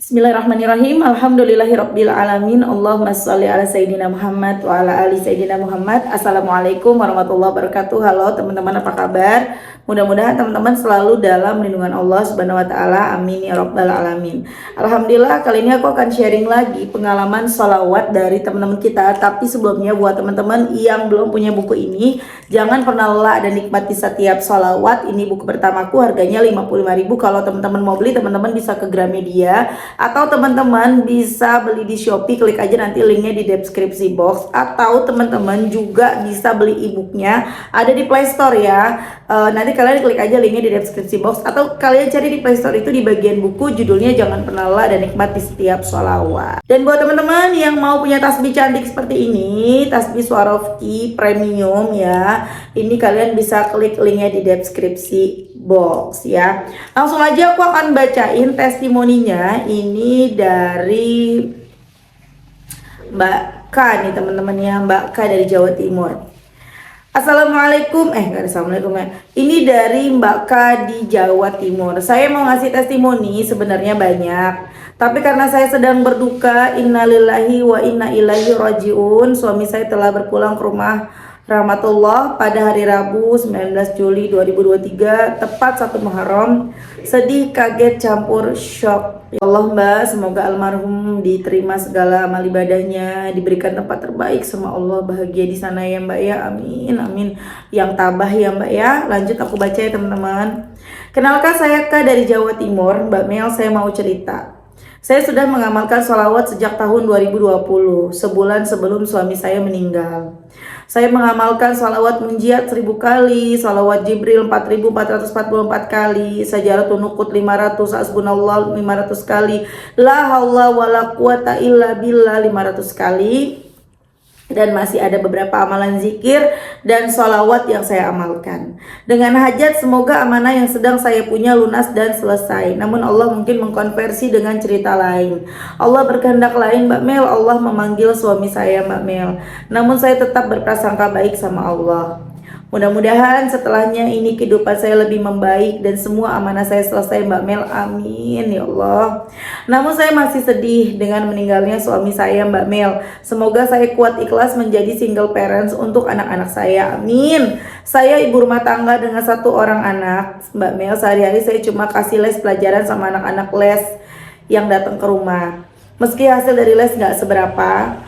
Bismillahirrahmanirrahim. Alhamdulillahirabbil alamin. Allahumma shalli ala sayidina Muhammad wa ala ali sayidina Muhammad. Assalamualaikum warahmatullahi wabarakatuh. Halo teman-teman, apa kabar? Mudah-mudahan teman-teman selalu dalam lindungan Allah Subhanahu wa taala. Amin ya rabbal alamin. Alhamdulillah, kali ini aku akan sharing lagi pengalaman sholawat dari teman-teman kita. Tapi sebelumnya, buat teman-teman yang belum punya buku ini, jangan pernah lelah dan nikmati setiap sholawat. Ini buku pertamaku, harganya 55.000. Kalau teman-teman mau beli, teman-teman bisa ke Gramedia atau teman-teman bisa beli di Shopee. Klik aja nanti linknya di deskripsi box. Atau teman-teman juga bisa beli e-booknya, ada di Play Store ya. Nanti kalian klik aja linknya di deskripsi box, atau kalian cari di Play Store itu di bagian buku, judulnya Jangan Pernah Lelah dan Nikmati Setiap Sholawat. Dan buat teman-teman yang mau punya tasbih cantik seperti ini, tasbih Swarovski premium ya, ini kalian bisa klik linknya di deskripsi box ya. Langsung aja aku akan bacain testimoninya. Ini dari Mbak K nih teman-teman ya, Mbak K dari Jawa Timur. Assalamualaikum, nggak ada assalamualaikum ya. Ini dari Mbak K di Jawa Timur. Saya mau ngasih testimoni, sebenarnya banyak, tapi karena saya sedang berduka, innalillahi wa inna ilaihi rajiun. Suami saya telah berpulang ke rumah rahmatullah pada hari Rabu 19 Juli 2023, tepat 1 Muharram. Sedih, kaget, campur shock. Ya Allah Mbak, semoga almarhum diterima segala amal ibadahnya, diberikan tempat terbaik sama Allah, bahagia di sana ya Mbak ya, amin amin. Yang tabah ya Mbak ya. Lanjut aku baca ya teman-teman. Kenalkan, saya Kak dari Jawa Timur. Mbak Mel, saya mau cerita. Saya sudah mengamalkan sholawat sejak tahun 2020, sebulan sebelum suami saya meninggal. Saya mengamalkan sholawat munjiat 1000 kali, sholawat Jibril 4444 kali, sajaratun nukut 500, hasbunallah 500 kali, la haula wala quwata illa billah 500 kali. Dan masih ada beberapa amalan zikir dan sholawat yang saya amalkan. Dengan hajat, semoga amanah yang sedang saya punya lunas dan selesai. Namun Allah mungkin mengkonversi dengan cerita lain. Allah berkehendak lain Mbak Mel. Allah memanggil suami saya Mbak Mel. Namun saya tetap berprasangka baik sama Allah. Mudah-mudahan setelahnya ini kehidupan saya lebih membaik dan semua amanah saya selesai Mbak Mel, amin ya Allah. Namun saya masih sedih dengan meninggalnya suami saya Mbak Mel. Semoga saya kuat ikhlas menjadi single parents untuk anak-anak saya, amin. Saya ibu rumah tangga dengan 1 orang anak Mbak Mel. Sehari-hari saya cuma kasih les pelajaran sama anak-anak les yang datang ke rumah. Meski hasil dari les gak seberapa,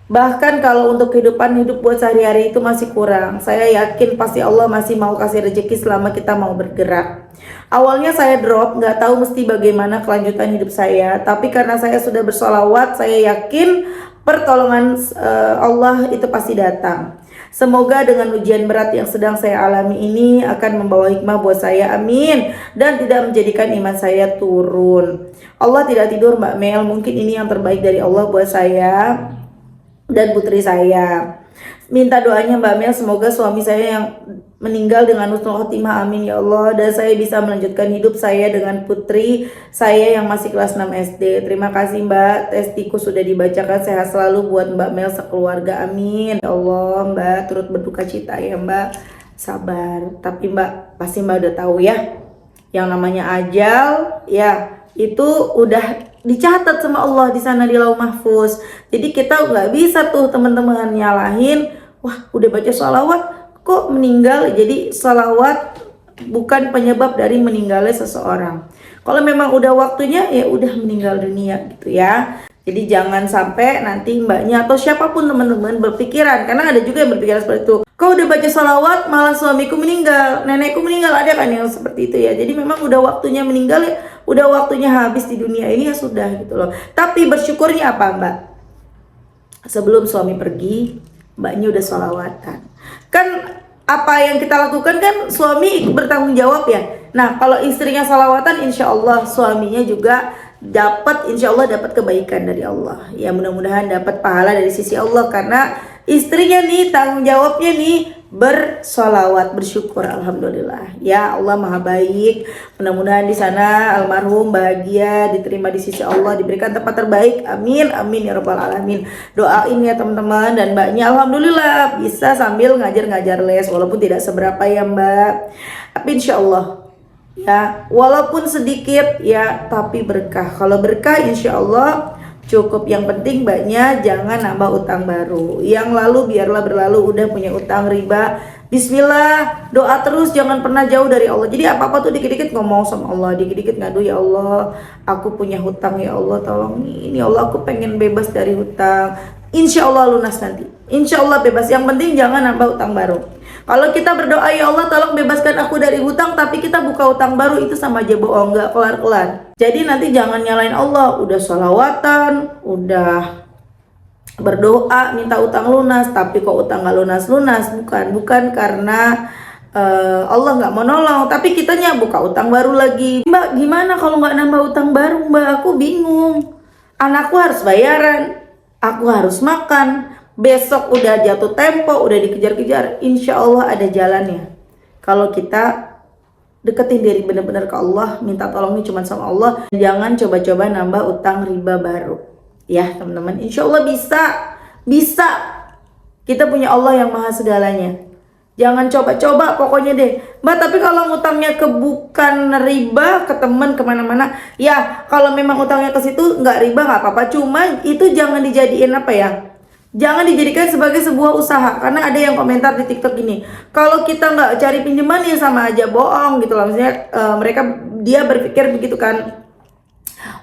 bahkan kalau untuk kehidupan hidup buat sehari-hari itu masih kurang. Saya yakin pasti Allah masih mau kasih rezeki selama kita mau bergerak. Awalnya saya drop, gak tahu mesti bagaimana kelanjutan hidup saya. Tapi karena saya sudah bersolawat, saya yakin pertolongan Allah itu pasti datang. Semoga dengan ujian berat yang sedang saya alami ini akan membawa hikmah buat saya, amin. Dan tidak menjadikan iman saya turun. Allah tidak tidur Mbak Mel, mungkin ini yang terbaik dari Allah buat saya dan putri saya. Minta doanya Mbak Mel, semoga suami saya yang meninggal dengan husnul khotimah, amin ya Allah. Dan saya bisa melanjutkan hidup saya dengan putri saya yang masih kelas 6 SD. Terima kasih Mbak, testiku sudah dibacakan. Sehat selalu buat Mbak Mel sekeluarga, amin ya Allah. Mbak turut berduka cita ya Mbak, sabar. Tapi Mbak, pasti Mbak udah tahu ya, yang namanya ajal ya itu udah dicatat sama Allah di sana di Lauh Mahfuz. Jadi kita nggak bisa tuh teman-teman nyalahin, wah udah baca sholawat kok meninggal. Jadi sholawat bukan penyebab dari meninggalnya seseorang. Kalau memang udah waktunya ya udah meninggal dunia gitu ya. Jadi jangan sampai nanti mbaknya atau siapapun teman-teman berpikiran, karena ada juga yang berpikiran seperti itu. Kau udah baca sholawat malah suamiku meninggal, nenekku meninggal, ada kan yang seperti itu ya. Jadi memang udah waktunya meninggal ya, udah waktunya habis di dunia ini ya sudah gitu loh. Tapi bersyukurnya apa Mbak? Sebelum suami pergi, mbaknya udah sholawatan. Kan apa yang kita lakukan kan suami bertanggung jawab ya. Nah kalau istrinya sholawatan, insya Allah suaminya juga dapat, insya Allah dapat kebaikan dari Allah ya. Mudah-mudahan dapat pahala dari sisi Allah, karena istrinya nih tanggung jawabnya nih bersolawat, bersyukur, alhamdulillah ya. Allah maha baik. Mudah-mudahan di sana almarhum bahagia, diterima di sisi Allah, diberikan tempat terbaik, amin amin ya rabbal alamin. Doain ya teman-teman. Dan mbaknya alhamdulillah bisa sambil ngajar-ngajar les, walaupun tidak seberapa ya Mbak, tapi insya Allah ya, walaupun sedikit ya tapi berkah. Kalau berkah insya Allah cukup. Yang penting mbaknya jangan nambah utang baru. Yang lalu biarlah berlalu, udah punya utang riba, bismillah, doa terus, jangan pernah jauh dari Allah. Jadi apa-apa tuh dikit-dikit ngomong sama Allah, dikit-dikit ngadu, ya Allah aku punya hutang, ya Allah tolong ini, ya Allah aku pengen bebas dari hutang. Insya Allah lunas nanti, insya Allah bebas. Yang penting jangan nambah utang baru. Kalau kita berdoa, ya Allah tolong bebaskan aku dari hutang, tapi kita buka hutang baru, itu sama aja bohong, gak kelar-kelar. Jadi nanti jangan nyalain Allah, udah sholawatan, udah berdoa minta utang lunas, tapi kok utang gak lunas-lunas. Bukan karena Allah nggak mau nolong, tapi kitanya buka utang baru lagi. Mbak gimana kalau nggak nambah utang baru mbak? Aku bingung, anakku harus bayaran, aku harus makan, besok udah jatuh tempo, udah dikejar-kejar. Insya Allah ada jalannya kalau kita deketin diri bener-bener ke Allah, minta tolongnya cuma sama Allah. Jangan coba-coba nambah utang riba baru ya teman-teman. Insya Allah bisa. Kita punya Allah yang maha segalanya. Jangan coba-coba pokoknya deh mbak. Tapi kalau utangnya ke bukan riba, ke temen, kemana-mana, ya kalau memang utangnya ke situ nggak riba nggak apa-apa. Cuma itu jangan dijadiin apa ya, jangan dijadikan sebagai sebuah usaha. Karena ada yang komentar di TikTok gini, kalau kita nggak cari pinjaman ya sama aja bohong gitu loh. Maksudnya dia berpikir begitu kan,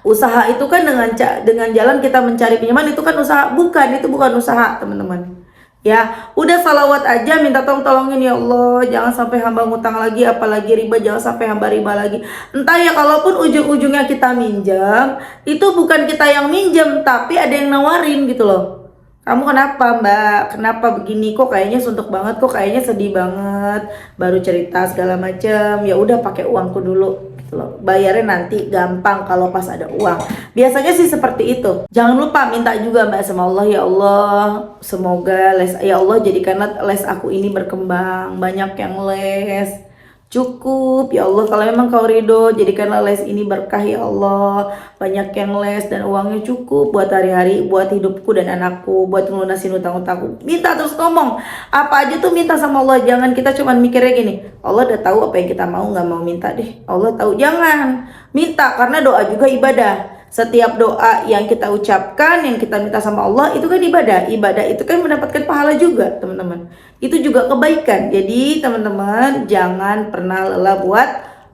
usaha itu kan dengan jalan kita mencari pinjaman itu kan usaha. Bukan, itu bukan usaha teman-teman. Ya, udah salawat aja, minta tolongin ya Allah, jangan sampai hamba ngutang lagi, apalagi riba, jangan sampai hamba riba lagi. Entah ya, kalaupun ujung-ujungnya kita minjam, itu bukan kita yang minjam, tapi ada yang nawarin gitu loh. Kamu kenapa mbak? Kenapa begini? Kok kayaknya suntuk banget, kok kayaknya sedih banget, baru cerita segala macem. Ya udah pakai uangku dulu gitu loh. Bayarnya nanti gampang kalau pas ada uang. Biasanya sih seperti itu. Jangan lupa minta juga mbak sama Allah, ya Allah semoga ya Allah jadikanlah les aku ini berkembang, banyak yang les. Cukup ya Allah, kalau memang kau ridho jadikanlah les ini berkah ya Allah, banyak yang les dan uangnya cukup buat hari-hari, buat hidupku dan anakku, buat melunasin utang-utangku. Minta terus, ngomong apa aja tuh minta sama Allah. Jangan kita cuman mikirnya gini, Allah udah tahu apa yang kita mau, nggak mau minta deh, Allah tahu. Jangan minta, karena doa juga ibadah. Setiap doa yang kita ucapkan, yang kita minta sama Allah, itu kan ibadah. Ibadah itu kan mendapatkan pahala juga teman-teman. Itu juga kebaikan. Jadi teman-teman jangan pernah lelah buat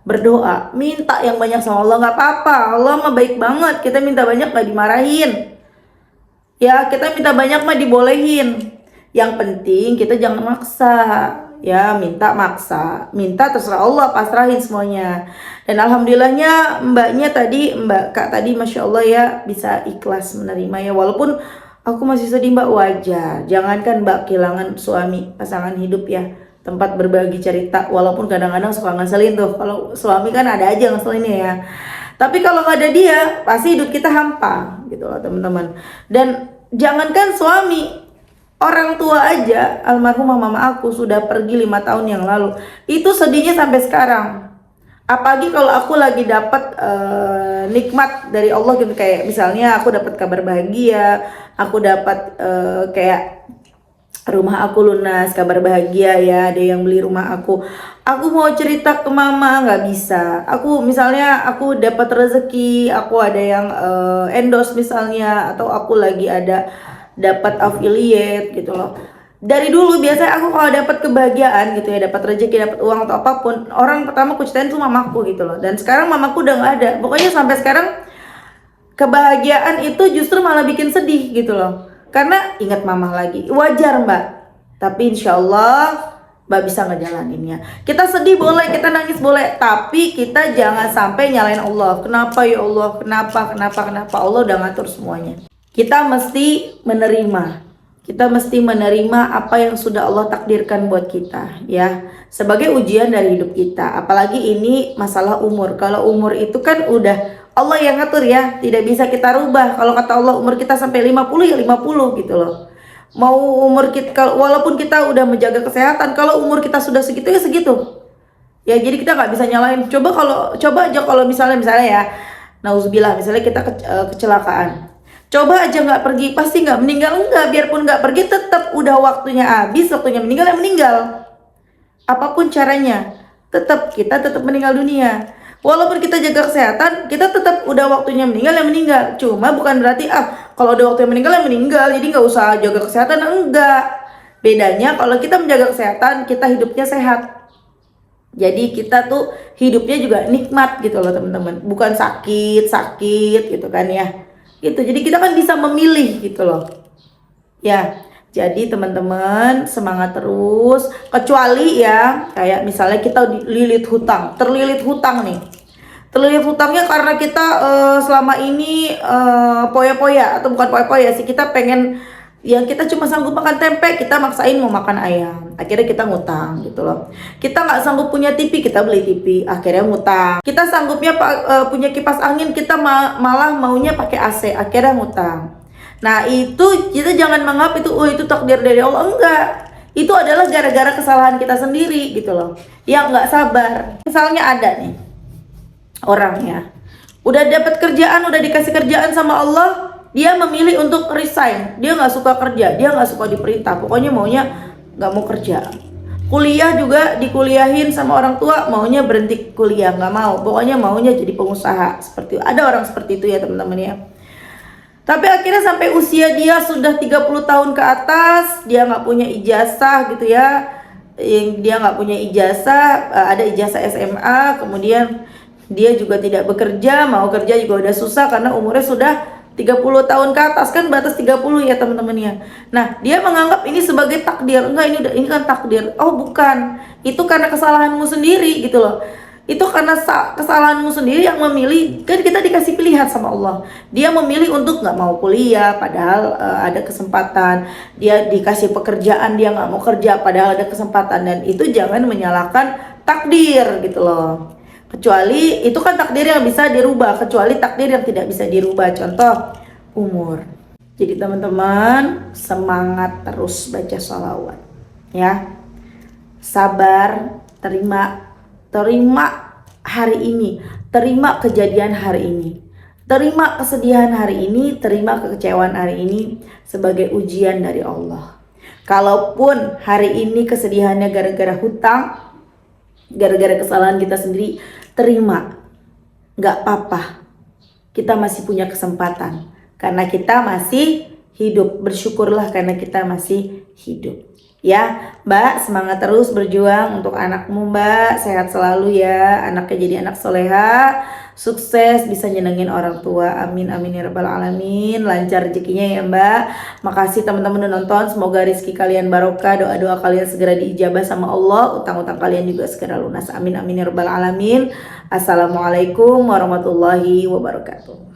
berdoa. Minta yang banyak sama Allah, nggak apa-apa. Allah mah baik banget. Kita minta banyak nggak dimarahin. Ya, kita minta banyak mah dibolehin. Yang penting kita jangan maksa. Ya, minta maksa, minta terserah Allah, pasrahin semuanya. Dan alhamdulillahnya mbaknya tadi, mbak kak tadi masya Allah ya bisa ikhlas menerima ya. Walaupun aku masih sedih mbak, wajar. Jangankan mbak kehilangan suami, pasangan hidup ya, tempat berbagi cerita. Walaupun kadang-kadang suka ngeselin tuh, kalau suami kan ada aja ngeselinnya ya. Tapi kalau nggak ada dia, pasti hidup kita hampa gitu loh teman-teman. Dan jangankan suami, orang tua aja, almarhumah mama aku sudah pergi 5 tahun yang lalu. Itu sedihnya sampai sekarang. Apalagi kalau aku lagi dapat nikmat dari Allah gitu, kayak misalnya aku dapat kabar bahagia, aku dapat kayak rumah aku lunas, kabar bahagia ya, ada yang beli rumah aku. Aku mau cerita ke mama nggak bisa. Aku misalnya aku dapat rezeki, aku ada yang endorse misalnya, atau aku lagi ada dapat affiliate gitu loh. Dari dulu biasanya aku kalau dapat kebahagiaan gitu ya, dapat rezeki, dapat uang atau apapun, orang pertama aku ceritain tuh mamaku gitu loh. Dan sekarang mamaku udah nggak ada. Pokoknya sampai sekarang kebahagiaan itu justru malah bikin sedih gitu loh. Karena ingat mama lagi. Wajar mbak, tapi insya Allah mbak bisa ngejalaninnya. Kita sedih boleh, kita nangis boleh, tapi kita jangan sampai nyalain Allah. Kenapa ya Allah? Kenapa? Allah udah ngatur semuanya. Kita mesti menerima. Kita mesti menerima apa yang sudah Allah takdirkan buat kita ya, sebagai ujian dari hidup kita. Apalagi ini masalah umur. Kalau umur itu kan udah Allah yang ngatur ya, tidak bisa kita rubah. Kalau kata Allah umur kita sampai 50 ya 50 gitu loh. Mau umur kita, walaupun kita udah menjaga kesehatan, kalau umur kita sudah segitu ya segitu. Ya jadi kita nggak bisa nyalain. Coba aja kalau misalnya ya, nauzubillah, misalnya kita kecelakaan. Coba aja nggak pergi, pasti nggak meninggal. Enggak, biarpun nggak pergi tetap udah waktunya habis, waktunya meninggal ya meninggal. Apapun caranya. kita tetap meninggal dunia. Walaupun kita jaga kesehatan, kita tetap udah waktunya meninggal ya meninggal. Cuma bukan berarti kalau udah waktunya meninggal ya meninggal, jadi nggak usah jaga kesehatan. Enggak. Bedanya kalau kita menjaga kesehatan, kita hidupnya sehat. Jadi kita tuh hidupnya juga nikmat gitu loh teman-teman. Bukan sakit gitu kan ya. Gitu. Jadi kita kan bisa memilih gitu loh. Ya. Jadi teman-teman semangat terus, kecuali ya kayak misalnya kita terlilit hutang nih. Terlilit hutangnya karena kita selama ini poya-poya, atau bukan poya-poya sih, kita pengen yang kita cuma sanggup makan tempe, kita maksain mau makan ayam. Akhirnya kita ngutang gitu loh. Kita nggak sanggup punya TV, kita beli TV, akhirnya ngutang. Kita sanggupnya punya kipas angin, kita malah maunya pakai AC, akhirnya ngutang. Nah itu kita jangan menganggap itu takdir dari Allah. Enggak, itu adalah gara-gara kesalahan kita sendiri gitu loh, yang nggak sabar. Misalnya ada nih orangnya udah dapat kerjaan, udah dikasih kerjaan sama Allah, dia memilih untuk resign. Dia nggak suka kerja, dia nggak suka diperintah, pokoknya maunya nggak mau kerja. Kuliah juga dikuliahin sama orang tua, maunya berhenti kuliah, nggak mau, pokoknya maunya jadi pengusaha. Seperti ada orang seperti itu ya teman-teman ya. Tapi akhirnya sampai usia dia sudah 30 tahun ke atas, dia nggak punya ijazah gitu ya. Dia nggak punya ijazah, ada ijazah SMA, kemudian dia juga tidak bekerja, mau kerja juga udah susah karena umurnya sudah 30 tahun ke atas, kan batas 30 ya teman-teman ya. Nah, dia menganggap ini sebagai takdir. Enggak, ini kan takdir. Oh, bukan. Itu karena kesalahanmu sendiri gitu loh. Itu karena kesalahanmu sendiri yang memilih. Kan kita dikasih pilihan sama Allah. Dia memilih untuk nggak mau kuliah padahal ada kesempatan. Dia dikasih pekerjaan, dia nggak mau kerja padahal ada kesempatan. Dan itu jangan menyalahkan takdir gitu loh. Kecuali itu kan takdir yang bisa dirubah, kecuali takdir yang tidak bisa dirubah. Contoh umur. Jadi teman-teman semangat terus baca sholawat ya. Sabar, terima hari ini, terima kejadian hari ini, terima kesedihan hari ini, terima kekecewaan hari ini sebagai ujian dari Allah. Kalaupun hari ini kesedihannya gara-gara hutang, gara-gara kesalahan kita sendiri, terima, gak apa-apa, kita masih punya kesempatan karena kita masih hidup. Bersyukurlah karena kita masih hidup. Ya Mbak, semangat terus berjuang untuk anakmu Mbak, sehat selalu ya, anaknya jadi anak soleha, sukses, bisa nyenengin orang tua, amin amin ya rabbal alamin, lancar rezekinya ya Mbak. Makasih teman-teman udah nonton, semoga rezeki kalian barokah, doa-doa kalian segera diijabah sama Allah, utang-utang kalian juga segera lunas, amin amin ya rabbal alamin. Assalamualaikum warahmatullahi wabarakatuh.